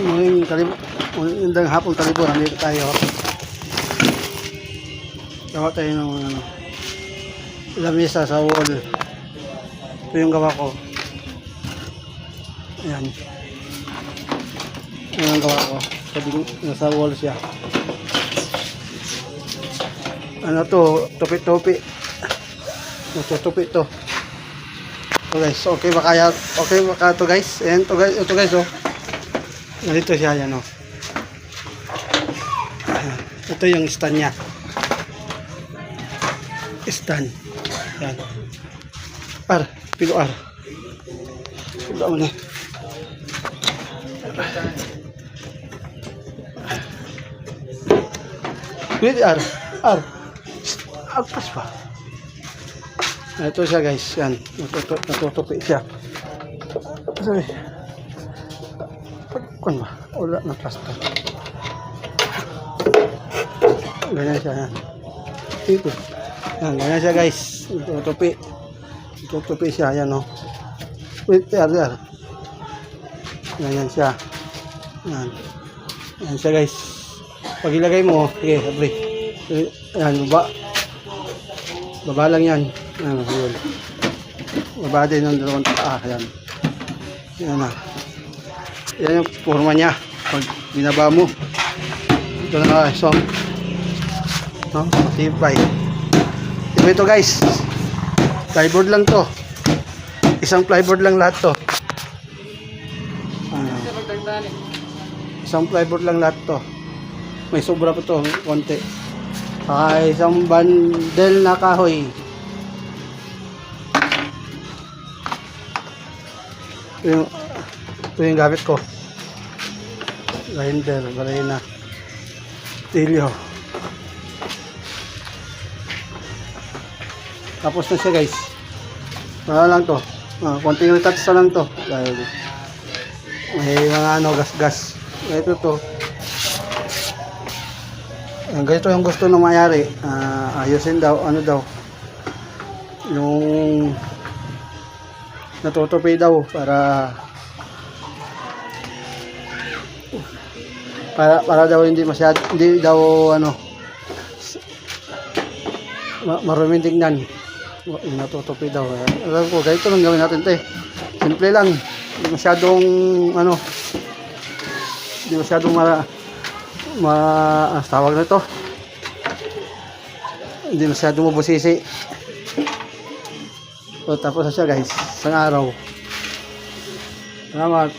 Muling indang hapon kalibor, nandito tayo. Gawa tayo ng lamesa sa wall. Ito yung gawa ko. Ayan. Ayan ang gawa ko. Nasa wall siya. Ano to? Tupi-tupi. Tupi to. So guys, okay ba kaya? Okay ba ka to guys? Ayan to guys. Ito guys oh. Nandito siya yan oh. Ito yung stand niya. Stand. Yan. Pilo R. Pilo mo na. Pili R. Agpas pa. Ito siya guys. Yan. Natutupi siya. Sorry. Pagkuhan ba? Wala na plaster. Ganyan siya yan. Ito. Yan. Ganyan siya guys. Tutupi. Tutupi siya. Yan o. Wait. There. Ganyan siya. Yan. Yan siya guys. Pag ilagay mo. Okay. Sabi. Yan. Baba lang yan. Yan. Yun. Baba din ng dalawang paa. Yan. Yan na. Yan yung forma niya. Pag binaba mo. Ito na so. No? Matibay. Ito guys. Plyboard lang to. Isang plyboard lang lahat to. Isang plyboard lang lahat to. May sobra pa to. Konti. Ay, isang bundle na kahoy. Ito yung gamit ko. Grinder, barena. Tilyo. Tapos na siya guys. Wala lang to. Konting retouch na lang to. Dahil may mga gas-gas. Ito to. Ganito yung gusto na mayari. Ayusin daw. Ano daw. Yung natutupi daw para daw hindi daw maruming tingnan. Natutupi daw. Alam ko, ganito lang gawin natin ito eh. Simple lang. Hindi masyadong tawag na ito. Hindi masyadong mabusisi. So, tapos na siya guys. Isang araw. Salamat.